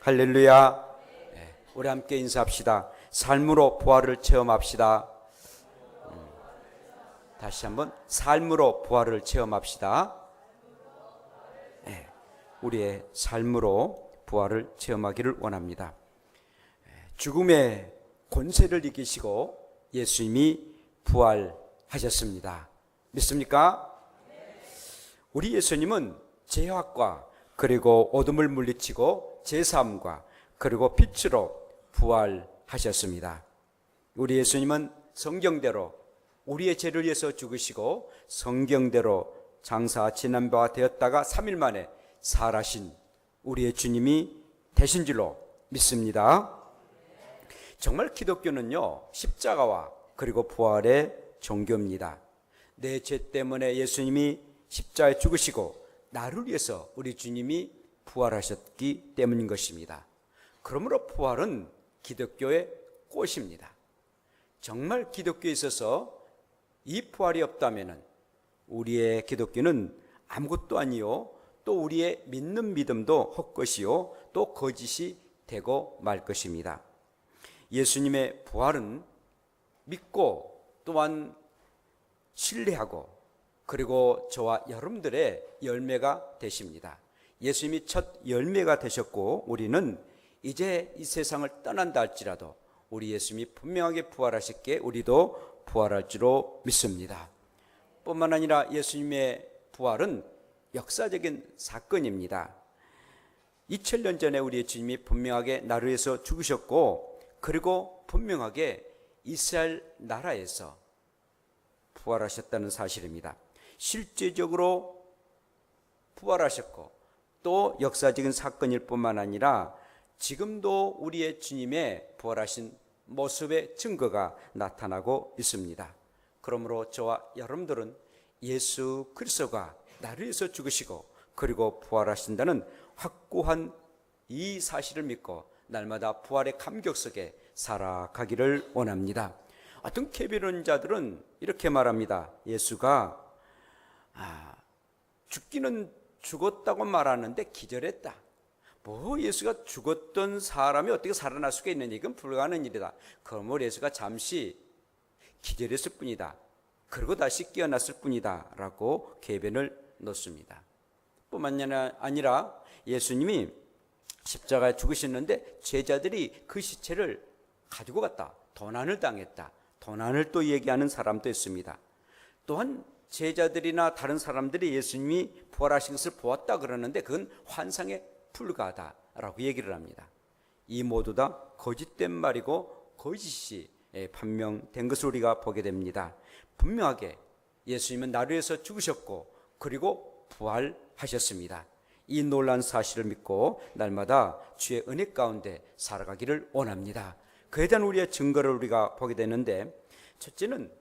할렐루야. 우리 함께 인사합시다. 삶으로 부활을 체험합시다. 다시 한번 삶으로 부활을 체험합시다. 우리의 삶으로 부활을 체험하기를 원합니다. 죽음의 권세를 이기시고 예수님이 부활하셨습니다. 믿습니까? 우리 예수님은 죄악과 그리고 어둠을 물리치고 제3과 그리고 빛으로 부활하셨습니다. 우리 예수님은 성경대로 우리의 죄를 위해서 죽으시고 성경대로 장사 지난 바 되었다가 3일 만에 살아신 우리의 주님이 되신 줄로 믿습니다. 정말 기독교는요, 십자가와 그리고 부활의 종교입니다. 내 죄 때문에 예수님이 십자가에 죽으시고 나를 위해서 우리 주님이 부활하셨기 때문인 것입니다. 그러므로 부활은 기독교의 꽃입니다. 정말 기독교에 있어서 이 부활이 없다면 우리의 기독교는 아무것도 아니요, 또 우리의 믿는 믿음도 헛것이요, 또 거짓이 되고 말 것입니다. 예수님의 부활은 믿고 또한 신뢰하고 그리고 저와 여러분들의 열매가 되십니다. 예수님이 첫 열매가 되셨고 우리는 이제 이 세상을 떠난다 할지라도 우리 예수님이 분명하게 부활하셨기에 우리도 부활할 줄로 믿습니다. 뿐만 아니라 예수님의 부활은 역사적인 사건입니다. 2000년 전에 우리 주님이 분명하게 나를 위해서 죽으셨고 그리고 분명하게 이스라엘 나라에서 부활하셨다는 사실입니다. 실제적으로 부활하셨고 또 역사적인 사건일 뿐만 아니라 지금도 우리의 주님의 부활하신 모습의 증거가 나타나고 있습니다. 그러므로 저와 여러분들은 예수 그리스도가 나를 위해서 죽으시고 그리고 부활하신다는 확고한 이 사실을 믿고 날마다 부활의 감격 속에 살아가기를 원합니다. 어떤 개비론자들은 이렇게 말합니다. 예수가 죽기는 죽었다고 말하는데 기절했다. 예수가 죽었던 사람이 어떻게 살아날 수가 있느냐, 이건 불가능한 일이다. 그러므로 예수가 잠시 기절했을 뿐이다. 그리고 다시 깨어났을 뿐이다 라고 궤변을 놓습니다. 뿐만 아니라 예수님이 십자가에 죽으셨는데 제자들이 그 시체를 가지고 갔다, 도난을 당했다, 도난을 또 얘기하는 사람도 있습니다. 또한 제자들이나 다른 사람들이 예수님이 부활하신 것을 보았다 그러는데 그건 환상에 불과하다라고 얘기를 합니다. 이 모두 다 거짓된 말이고 거짓이 판명된 것을 우리가 보게 됩니다. 분명하게 예수님은 나를 위해서 죽으셨고 그리고 부활하셨습니다. 이 놀라운 사실을 믿고 날마다 주의 은혜 가운데 살아가기를 원합니다. 그에 대한 우리의 증거를 우리가 보게 되는데, 첫째는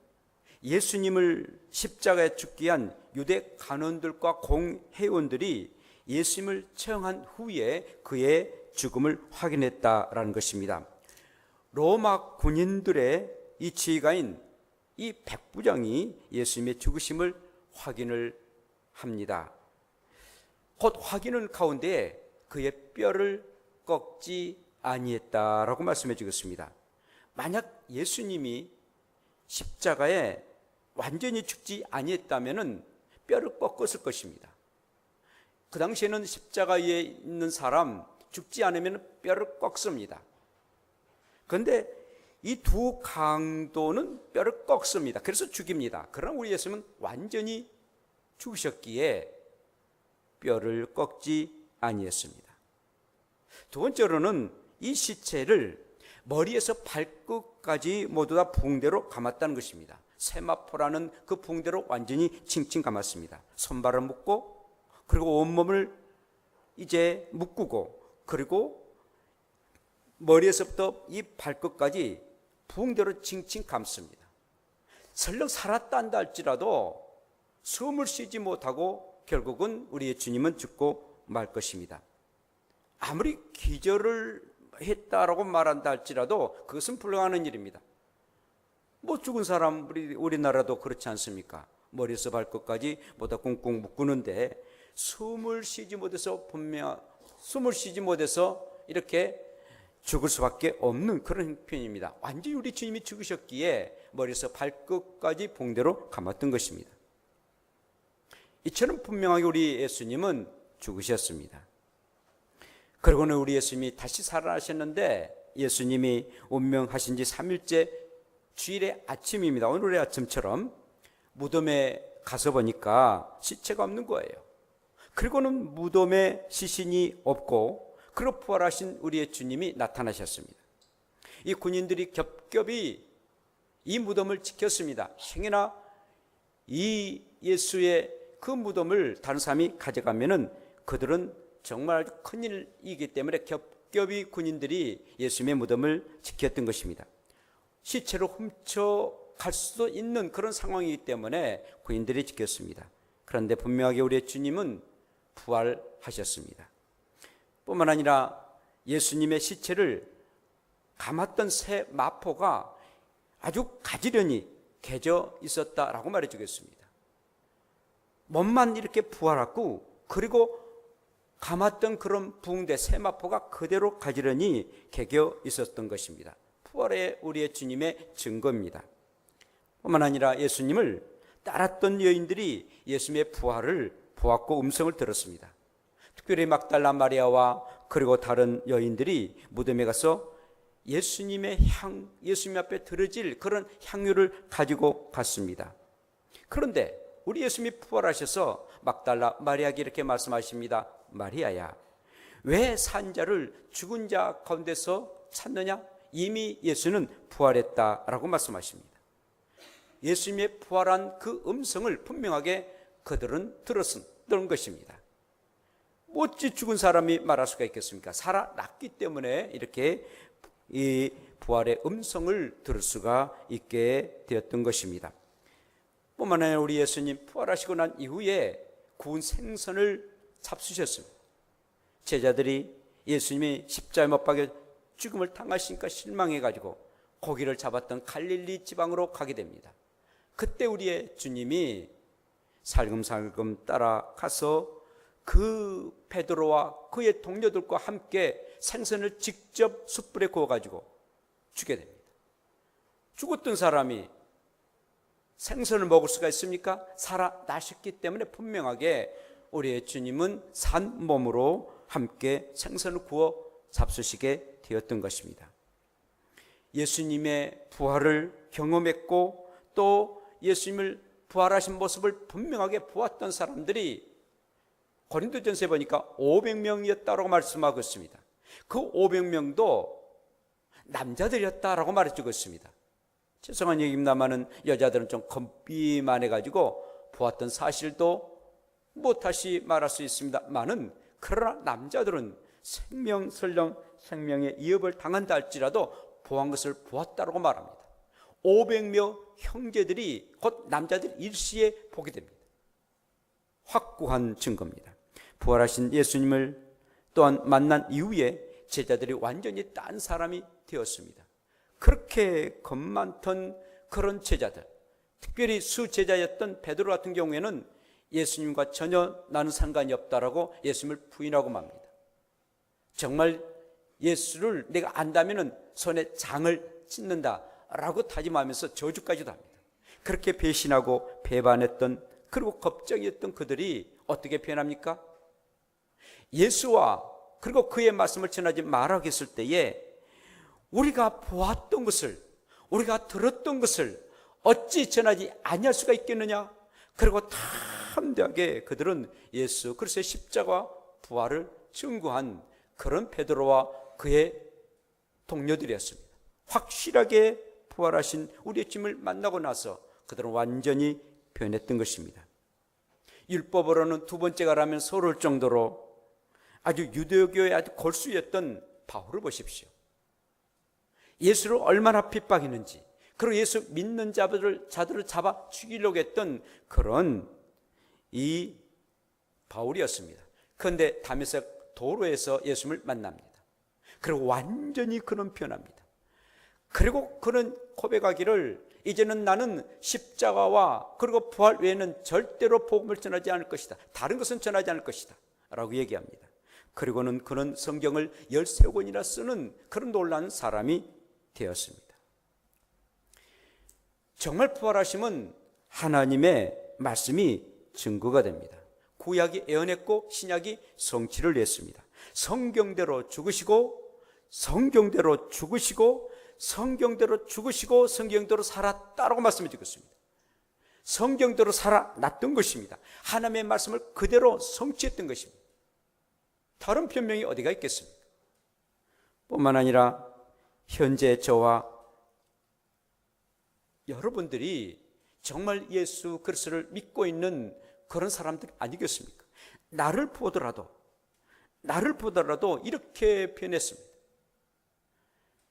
예수님을 십자가에 죽게 한 유대 간원들과 공회원들이 예수님을 처형한 후에 그의 죽음을 확인했다라는 것입니다. 로마 군인들의 이 지휘관인 이 백부장이 예수님의 죽으심을 확인을 합니다. 곧 확인을 가운데 그의 뼈를 꺾지 아니했다라고 말씀해 주겠습니다. 만약 예수님이 십자가에 완전히 죽지 아니했다면 뼈를 꺾었을 것입니다. 그 당시에는 십자가 위에 있는 사람 죽지 않으면 뼈를 꺾습니다. 그런데 이 두 강도는 뼈를 꺾습니다. 그래서 죽입니다. 그러나 우리 예수님은 완전히 죽으셨기에 뼈를 꺾지 아니했습니다. 두 번째로는 이 시체를 머리에서 발끝까지 모두 다 붕대로 감았다는 것입니다. 세마포라는 그 붕대로 완전히 칭칭 감았습니다. 손발을 묶고 그리고 온몸을 이제 묶고 그리고 머리에서부터 이 발끝까지 붕대로 칭칭 감습니다. 설령 살았다 한다 할지라도 숨을 쉬지 못하고 결국은 우리의 주님은 죽고 말 것입니다. 아무리 기절을 했다라고 말한다 할지라도 그것은 불가능한 일입니다. 죽은 사람 우리나라도 그렇지 않습니까? 머리에서 발끝까지 모두 꽁꽁 묶는데 숨을 쉬지 못해서 이렇게 죽을 수밖에 없는 그런 형편입니다. 완전히 우리 주님이 죽으셨기에 머리에서 발끝까지 붕대로 감았던 것입니다. 이처럼 분명하게 우리 예수님은 죽으셨습니다. 그리고는 우리 예수님이 다시 살아나셨는데, 예수님이 운명하신 지 3일째 주일의 아침입니다. 오늘의 아침처럼 무덤에 가서 보니까 시체가 없는 거예요. 그리고는 무덤에 시신이 없고, 그리고 부활하신 우리의 주님이 나타나셨습니다. 이 군인들이 겹겹이 이 무덤을 지켰습니다. 행여나 이 예수의 그 무덤을 다른 사람이 가져가면은 그들은 정말 아주 큰일이기 때문에 겹겹이 군인들이 예수님의 무덤을 지켰던 것입니다. 시체로 훔쳐갈 수도 있는 그런 상황이기 때문에 군인들이 지켰습니다. 그런데 분명하게 우리의 주님은 부활하셨습니다. 뿐만 아니라 예수님의 시체를 감았던 새 마포가 아주 가지런히 개져 있었다라고 말해주겠습니다. 몸만 이렇게 부활하고, 그리고 감았던 그런 붕대 새 마포가 그대로 가지런히 개겨 있었던 것입니다. 부활의 우리의 주님의 증거입니다. 뿐만 아니라 예수님을 따랐던 여인들이 예수님의 부활을 보았고 음성을 들었습니다. 특별히 막달라 마리아와 그리고 다른 여인들이 무덤에 가서 예수님 앞에 드려질 그런 향유를 가지고 갔습니다. 그런데 우리 예수님이 부활하셔서 막달라 마리아에게 이렇게 말씀하십니다. 마리아야, 왜 산 자를 죽은 자 가운데서 찾느냐? 이미 예수는 부활했다라고 말씀하십니다. 예수님의 부활한 그 음성을 분명하게 그들은 들었던 것입니다. 어찌 죽은 사람이 말할 수가 있겠습니까? 살아났기 때문에 이렇게 이 부활의 음성을 들을 수가 있게 되었던 것입니다. 뿐만 아니라 우리 예수님 부활하시고 난 이후에 구운 생선을 잡수셨습니다. 제자들이 예수님이 십자가에 못 박혀 죽음을 당하시니까 실망해가지고 고기를 잡았던 갈릴리 지방으로 가게 됩니다. 그때 우리의 주님이 살금살금 따라가서 그 베드로와 그의 동료들과 함께 생선을 직접 숯불에 구워가지고 주게 됩니다. 죽었던 사람이 생선을 먹을 수가 있습니까? 살아나셨기 때문에 분명하게 우리의 주님은 산 몸으로 함께 생선을 구워 잡수시게 되었던 것입니다. 예수님의 부활을 경험했고 또 예수님을 부활하신 모습을 분명하게 보았던 사람들이 고린도전서에 보니까 500명이었다라고 말씀하고 있습니다. 그 500명도 남자들이었다라고 말해주고 있습니다. 죄송한 얘기입니다만은 여자들은 좀 겁이 많아가지고 보았던 사실도 못다시 말할 수 있습니다만은, 그러나 남자들은 설령 생명의 위협을 당한다 할지라도 보한 것을 보았다라고 말합니다. 500명 형제들이 곧 남자들 일시에 보게 됩니다. 확고한 증거입니다. 부활하신 예수님을 또한 만난 이후에 제자들이 완전히 딴 사람이 되었습니다. 그렇게 겁 많던 그런 제자들, 특별히 수제자였던 베드로 같은 경우에는 예수님과 전혀 나는 상관이 없다라고 예수님을 부인하고 맙니다. 정말 예수를 내가 안다면 손에 장을 찢는다라고 다짐하면서 저주까지도 합니다. 그렇게 배신하고 배반했던, 그리고 겁쟁이였던 그들이 어떻게 변합니까? 예수와 그리고 그의 말씀을 전하지 말라고 했을 때에 우리가 보았던 것을, 우리가 들었던 것을 어찌 전하지 아니할 수가 있겠느냐? 그리고 담대하게 그들은 예수 그리스도의 십자가 부활을 증거한 그런 베드로와 그의 동료들이었습니다. 확실하게 부활하신 우리의 주님을 만나고 나서 그들은 완전히 변했던 것입니다. 율법으로는 두 번째가 라면 서러울 정도로 아주 유대교의 아주 골수였던 바울을 보십시오. 예수를 얼마나 핍박했는지, 그리고 예수 믿는 자들을 잡아 죽이려고 했던 그런 이 바울이었습니다. 그런데 다메섹 도로에서 예수님을 만납니다. 그리고 완전히 그는 변합니다. 그리고 그는 고백하기를 이제는 나는 십자가와 그리고 부활 외에는 절대로 복음을 전하지 않을 것이다. 다른 것은 전하지 않을 것이다 라고 얘기합니다. 그리고는 그는 성경을 13권이나 쓰는 그런 놀라운 사람이 되었습니다. 정말 부활하심은 하나님의 말씀이 증거가 됩니다. 구약이 예언했고 신약이 성취를 했습니다. 성경대로 죽으시고 성경대로 죽으시고 성경대로 죽으시고 성경대로 살았다라고 말씀해 주셨습니다. 성경대로 살아났던 것입니다. 하나님의 말씀을 그대로 성취했던 것입니다. 다른 변명이 어디가 있겠습니까? 뿐만 아니라 현재 저와 여러분들이 정말 예수 그리스도를 믿고 있는 그런 사람들 아니겠습니까? 나를 보더라도 이렇게 변했습니다.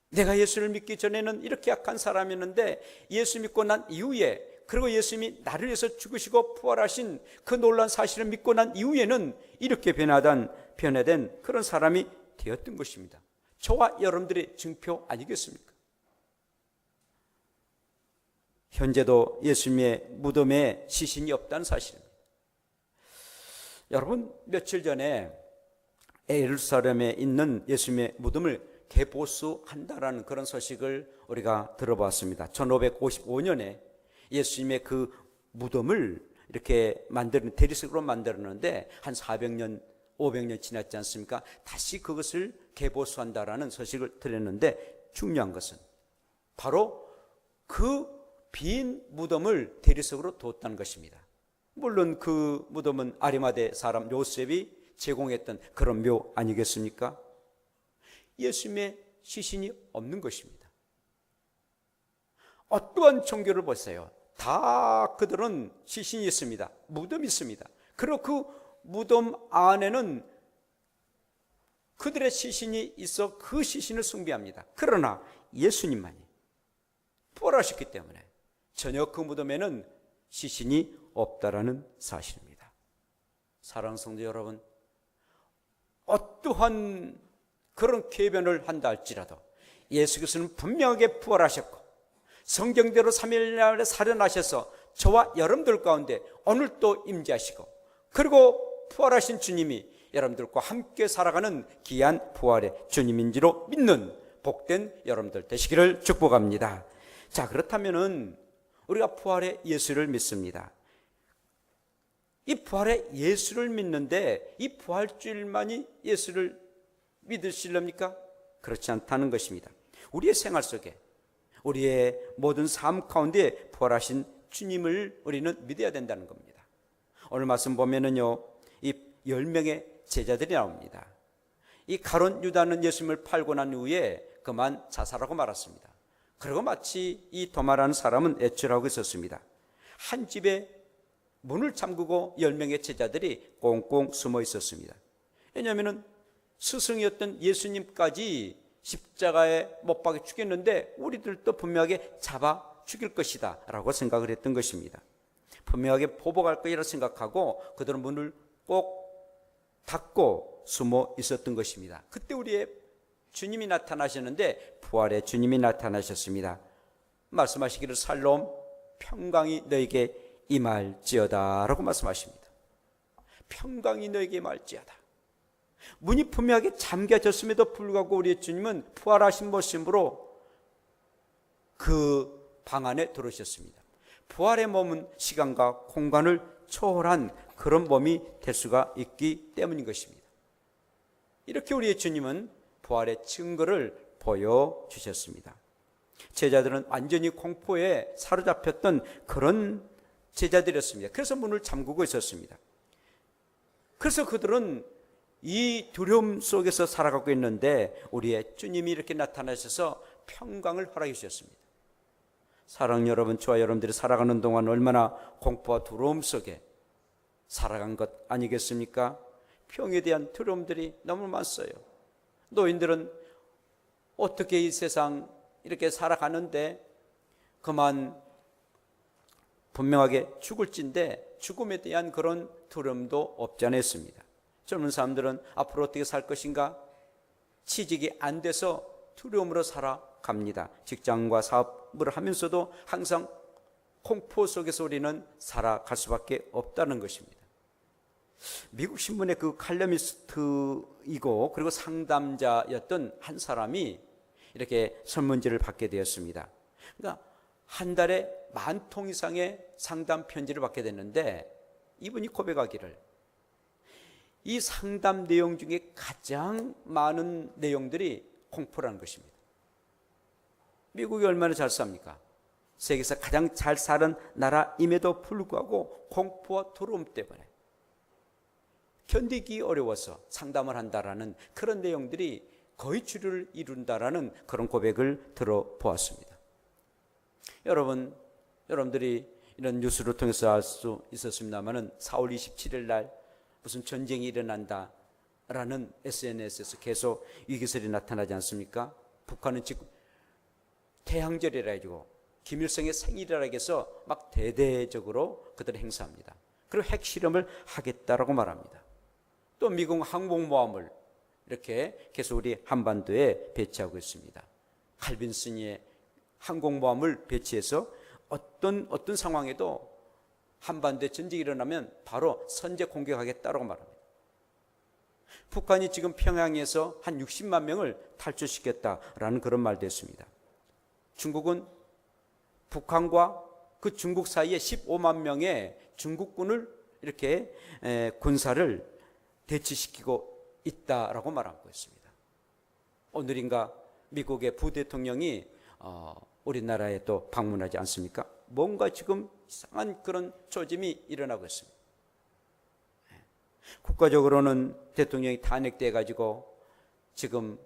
내가 예수를 믿기 전에는 이렇게 약한 사람이었는데 예수 믿고 난 이후에, 그리고 예수님이 나를 위해서 죽으시고 부활하신 그 놀라운 사실을 믿고 난 이후에는 이렇게 변화된 그런 사람이 되었던 것입니다. 저와 여러분들의 증표 아니겠습니까? 현재도 예수님의 무덤에 시신이 없다는 사실입니다. 여러분, 며칠 전에 예루살렘에 있는 예수님의 무덤을 개보수한다라는 그런 소식을 우리가 들어봤습니다. 1555년에 예수님의 그 무덤을 이렇게 대리석으로 만들었는데 한 400년, 500년 지났지 않습니까? 다시 그것을 개보수한다라는 소식을 들었는데, 중요한 것은 바로 그 빈 무덤을 대리석으로 뒀다는 것입니다. 물론 그 무덤은 아리마대 사람 요셉이 제공했던 그런 묘 아니겠습니까? 예수님의 시신이 없는 것입니다. 어떠한 종교를 보세요. 다 그들은 시신이 있습니다. 무덤이 있습니다. 그리고 그 무덤 안에는 그들의 시신이 있어 그 시신을 숭배합니다. 그러나 예수님만이 부활하셨기 때문에 전혀 그 무덤에는 시신이 없다라는 사실입니다. 사랑하는 성도 여러분, 어떠한 그런 궤변을 한다 할지라도 예수 그리스도는 분명하게 부활하셨고 성경대로 3일 날에 살아나셔서 저와 여러분들 가운데 오늘 또 임재하시고, 그리고 부활하신 주님이 여러분들과 함께 살아가는 귀한 부활의 주님인 줄로 믿는 복된 여러분들 되시기를 축복합니다. 자, 그렇다면은 우리가 부활의 예수를 믿습니다. 이 부활의 예수를 믿는데 이 부활주일만이 예수를 믿으시렵니까? 그렇지 않다는 것입니다. 우리의 생활 속에, 우리의 모든 삶 가운데 부활하신 주님을 우리는 믿어야 된다는 겁니다. 오늘 말씀 보면은요, 이 10명의 제자들이 나옵니다. 이 가룟 유다는 예수님을 팔고 난 후에 그만 자살하고 말았습니다. 그리고 마치 이 도마라는 사람은 애출하고 있었습니다. 한 집에 문을 잠그고 10명의 제자들이 꽁꽁 숨어 있었습니다. 왜냐하면 스승이었던 예수님까지 십자가에 못 박혀 죽였는데 우리들도 분명하게 잡아 죽일 것이다 라고 생각을 했던 것입니다. 분명하게 보복할 것이라 생각하고 그들은 문을 꼭 닫고 숨어 있었던 것입니다. 그때 우리의 주님이 나타나셨는데 부활의 주님이 나타나셨습니다. 말씀하시기를 살롬 평강이 너에게 임할지어다 라고 말씀하십니다. 평강이 너에게 임할지어다. 문이 분명하게 잠겨졌음에도 불구하고 우리의 주님은 부활하신 모습으로 그 방 안에 들어오셨습니다. 부활의 몸은 시간과 공간을 초월한 그런 몸이 될 수가 있기 때문인 것입니다. 이렇게 우리의 주님은 부활의 증거를 보여주셨습니다. 제자들은 완전히 공포에 사로잡혔던 그런 제자들이었습니다. 그래서 문을 잠그고 있었습니다. 그래서 그들은 이 두려움 속에서 살아가고 있는데 우리의 주님이 이렇게 나타나셔서 평강을 허락해 주셨습니다. 사랑하는 여러분, 저와 여러분들이 살아가는 동안 얼마나 공포와 두려움 속에 살아간 것 아니겠습니까? 병에 대한 두려움들이 너무 많았어요. 노인들은 어떻게 이 세상 이렇게 살아가는데 그만 분명하게 죽을진데 죽음에 대한 그런 두려움도 없지 않았습니다. 젊은 사람들은 앞으로 어떻게 살 것인가? 취직이 안 돼서 두려움으로 살아갑니다. 직장과 사업을 하면서도 항상 공포 속에서 우리는 살아갈 수밖에 없다는 것입니다. 미국 신문의 그 칼럼니스트이고 그리고 상담자였던 한 사람이 이렇게 설문지를 받게 되었습니다. 그러니까 한 달에 10,000통 이상의 상담 편지를 받게 됐는데, 이분이 고백하기를 이 상담 내용 중에 가장 많은 내용들이 공포라는 것입니다. 미국이 얼마나 잘 삽니까? 세계에서 가장 잘 사는 나라임에도 불구하고 공포와 두려움 때문에 견디기 어려워서 상담을 한다라는 그런 내용들이 거의 주류를 이룬다라는 그런 고백을 들어보았습니다. 여러분들이 이런 뉴스를 통해서 알 수 있었습니다만은 4월 27일 날 무슨 전쟁이 일어난다라는 SNS에서 계속 위기설이 나타나지 않습니까? 북한은 지금 태양절이라 해가지고 김일성의 생일이라 해서 막 대대적으로 그들을 행사합니다. 그리고 핵실험을 하겠다라고 말합니다. 또 미국 항공모함을 이렇게 계속 우리 한반도에 배치하고 있습니다. 칼빈슨의 항공모함을 배치해서 어떤 상황에도 한반도에 전쟁이 일어나면 바로 선제 공격하겠다라고 말합니다. 북한이 지금 평양에서 한 60만 명을 탈출시켰다라는 그런 말도 했습니다. 중국은 북한과 그 중국 사이에 15만 명의 중국군을 이렇게 군사를 대치시키고 있다라고 말하고 있습니다. 오늘인가 미국의 부대통령이 우리나라에 또 방문하지 않습니까? 뭔가 지금 이상한 그런 조짐이 일어나고 있습니다. 국가적으로는 대통령이 탄핵돼 가지고 지금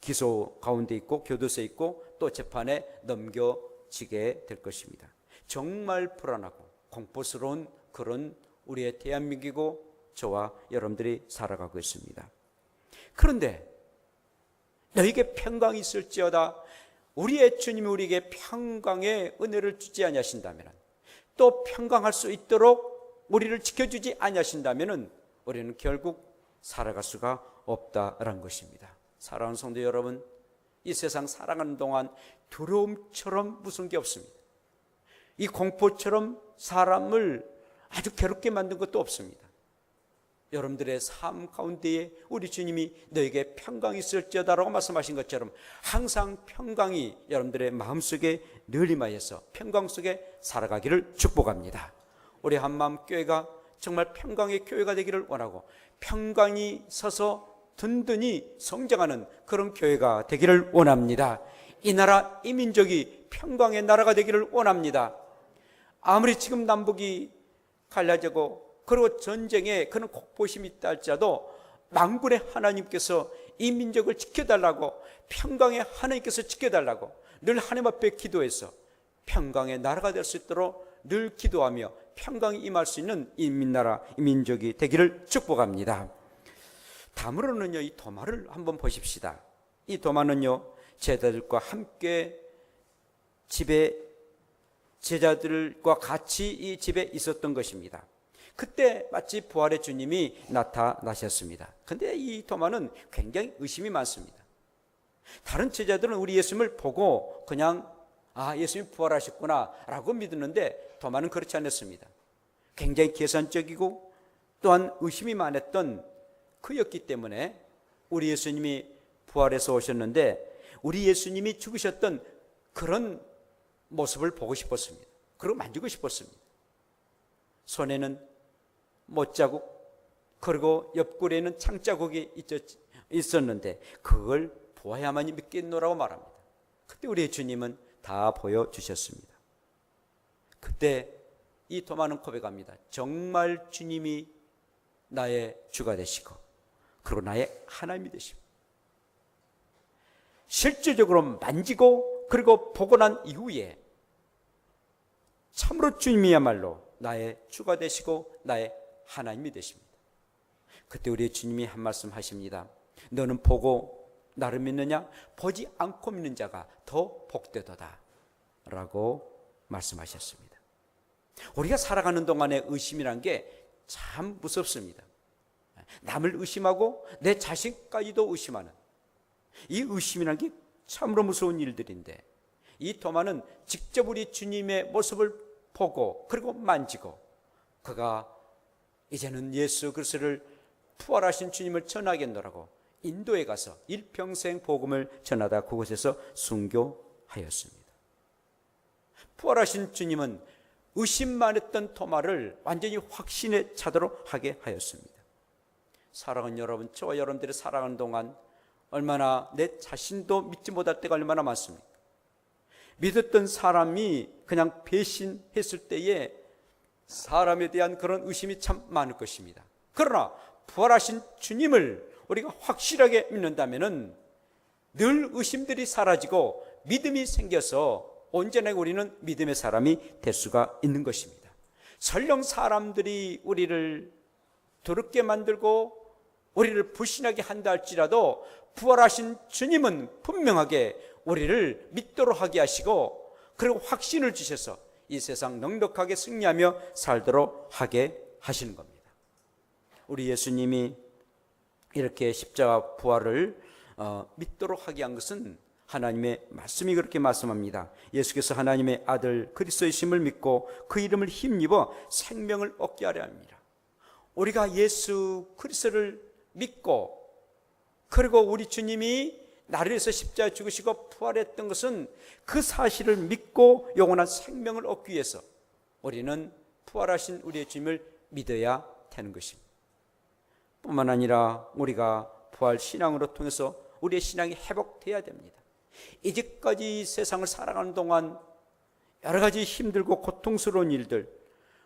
기소 가운데 있고 교도소에 있고 또 재판에 넘겨지게 될 것입니다. 정말 불안하고 공포스러운 그런 우리의 대한민국이고 저와 여러분들이 살아가고 있습니다. 그런데 너에게 평강이 있을지어다, 우리의 주님이 우리에게 평강의 은혜를 주지 아니하신다면, 또 평강할 수 있도록 우리를 지켜주지 아니하신다면 우리는 결국 살아갈 수가 없다라는 것입니다. 사랑하는 성도 여러분, 이 세상 살아가는 동안 두려움처럼 무서운 게 없습니다. 이 공포처럼 사람을 아주 괴롭게 만든 것도 없습니다. 여러분들의 삶 가운데에 우리 주님이 너에게 평강이 있을지어다라고 말씀하신 것처럼 항상 평강이 여러분들의 마음속에 늘 임하여서 평강 속에 살아가기를 축복합니다. 우리 한마음교회가 정말 평강의 교회가 되기를 원하고 평강이 서서 든든히 성장하는 그런 교회가 되기를 원합니다. 이 나라, 이 민족이 평강의 나라가 되기를 원합니다. 아무리 지금 남북이 갈라지고 그리고 전쟁에 그런 공포심이 있다 할지라도 만군의 하나님께서 이 민족을 지켜달라고, 평강의 하나님께서 지켜달라고 늘 하나님 앞에 기도해서 평강의 나라가 될 수 있도록 늘 기도하며 평강이 임할 수 있는 이 민나라, 이 민족이 되기를 축복합니다. 다음으로는요, 이 도마를 한번 보십시다. 이 도마는요, 제자들과 함께 제자들과 같이 이 집에 있었던 것입니다. 그때 마치 부활의 주님이 나타나셨습니다. 그런데 이 도마는 굉장히 의심이 많습니다. 다른 제자들은 우리 예수님을 보고 그냥 예수님이 부활하셨구나 라고 믿었는데 도마는 그렇지 않았습니다. 굉장히 계산적이고 또한 의심이 많았던 그였기 때문에 우리 예수님이 부활해서 오셨는데 우리 예수님이 죽으셨던 그런 모습을 보고 싶었습니다. 그리고 만지고 싶었습니다. 손에는 못자국, 그리고 옆구리에는 창자국이 있었는데 그걸 보아야만이 믿겠노라고 말합니다. 그때 우리 주님은 다 보여주셨습니다. 그때 이 도마는 고백합니다. 정말 주님이 나의 주가 되시고 그리고 나의 하나님이 되시고, 실질적으로 만지고 그리고 보고 난 이후에 참으로 주님이야말로 나의 주가 되시고 나의 하나님이 되십니다. 그때 우리 주님이 한 말씀 하십니다. 너는 보고 나를 믿느냐? 보지 않고 믿는 자가 더 복되도다 라고 말씀하셨습니다. 우리가 살아가는 동안에 의심이란 게 참 무섭습니다. 남을 의심하고 내 자신까지도 의심하는 이 의심이란 게 참으로 무서운 일들인데, 이 도마는 직접 우리 주님의 모습을 보고 그리고 만지고 그가 이제는 예수 그리스도를 부활하신 주님을 전하겠노라고 인도에 가서 일평생 복음을 전하다 그곳에서 순교하였습니다. 부활하신 주님은 의심만 했던 토마를 완전히 확신에 차도록 하게 하였습니다. 사랑하는 여러분, 저와 여러분들이 살아가는 동안 얼마나 내 자신도 믿지 못할 때가 얼마나 많습니까? 믿었던 사람이 그냥 배신했을 때에 사람에 대한 그런 의심이 참 많을 것입니다. 그러나 부활하신 주님을 우리가 확실하게 믿는다면 늘 의심들이 사라지고 믿음이 생겨서 언제나 우리는 믿음의 사람이 될 수가 있는 것입니다. 설령 사람들이 우리를 더럽게 만들고 우리를 불신하게 한다 할지라도 부활하신 주님은 분명하게 우리를 믿도록 하게 하시고 그리고 확신을 주셔서 이 세상 넉넉하게 승리하며 살도록 하게 하시는 겁니다. 우리 예수님이 이렇게 십자가 부활을 믿도록 하게 한 것은 하나님의 말씀이 그렇게 말씀합니다. 예수께서 하나님의 아들 그리스도이심을 믿고 그 이름을 힘입어 생명을 얻게 하려 합니다. 우리가 예수 그리스도를 믿고 그리고 우리 주님이 나를 위해서 십자가에 죽으시고 부활했던 것은 그 사실을 믿고 영원한 생명을 얻기 위해서 우리는 부활하신 우리의 주님을 믿어야 되는 것입니다. 뿐만 아니라 우리가 부활 신앙으로 통해서 우리의 신앙이 회복되어야 됩니다. 이제까지 세상을 살아가는 동안 여러 가지 힘들고 고통스러운 일들,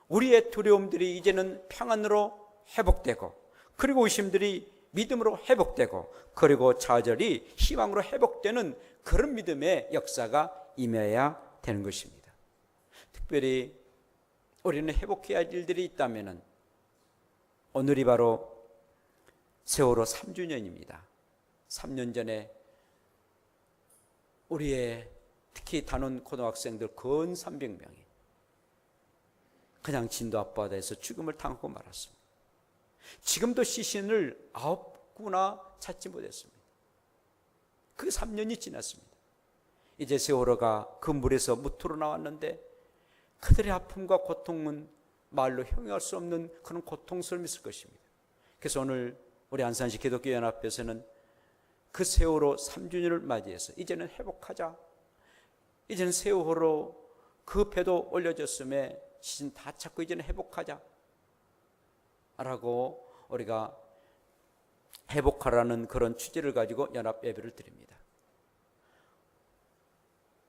우리의 두려움들이 이제는 평안으로 회복되고 그리고 의심들이 믿음으로 회복되고 그리고 좌절이 희망으로 회복되는 그런 믿음의 역사가 임해야 되는 것입니다. 특별히 우리는 회복해야 할 일들이 있다면 오늘이 바로 세월호 3주년입니다. 3년 전에 우리의 특히 단원 고등학생들 근 300명이 그냥 진도 앞바다에서 죽음을 당하고 말았습니다. 지금도 시신을 9구나 찾지 못했습니다. 그 3년이 지났습니다. 이제 세월호가 그 물에서 무트로 나왔는데 그들의 아픔과 고통은 말로 형용할 수 없는 그런 고통스러움이 있을 것입니다. 그래서 오늘 우리 안산시 기독교연합회에서는 그 세월호 3주년을 맞이해서 이제는 회복하자, 이제는 세월호로 그 배도 올려졌음에 시신 다 찾고 이제는 회복하자 라고 우리가 회복하라는 그런 취지를 가지고 연합 예배를 드립니다.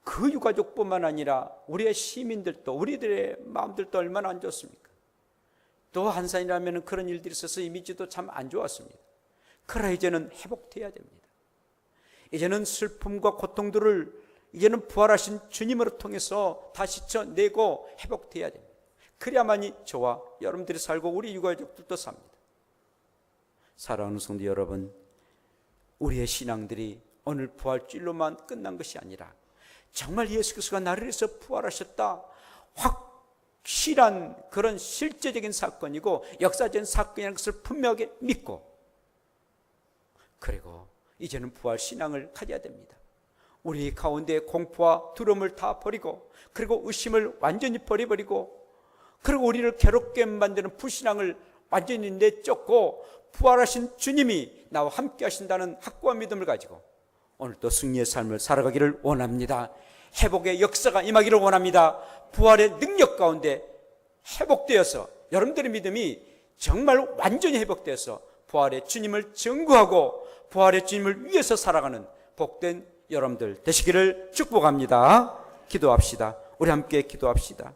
그 유가족뿐만 아니라 우리의 시민들도 우리들의 마음들도 얼마나 안 좋습니까? 또 한산이라면 그런 일들이 있어서 이미지도 참 안 좋았습니다. 그러나 이제는 회복돼야 됩니다. 이제는 슬픔과 고통들을 이제는 부활하신 주님으로 통해서 다 씻어내고 회복돼야 됩니다. 그래야만이 저와 여러분들이 살고 우리 유가족들도 삽니다. 사랑하는 성도 여러분, 우리의 신앙들이 오늘 부활주일로만 끝난 것이 아니라 정말 예수 그리스도가 나를 위해서 부활하셨다, 확실한 그런 실제적인 사건이고 역사적인 사건이라는 것을 분명하게 믿고 그리고 이제는 부활 신앙을 가져야 됩니다. 우리 가운데 공포와 두려움을 다 버리고 그리고 의심을 완전히 버려버리고 그리고 우리를 괴롭게 만드는 불신앙을 완전히 내쫓고 부활하신 주님이 나와 함께 하신다는 확고한 믿음을 가지고 오늘도 승리의 삶을 살아가기를 원합니다. 회복의 역사가 임하기를 원합니다. 부활의 능력 가운데 회복되어서 여러분들의 믿음이 정말 완전히 회복되어서 부활의 주님을 증거하고 부활의 주님을 위해서 살아가는 복된 여러분들 되시기를 축복합니다. 기도합시다. 우리 함께 기도합시다.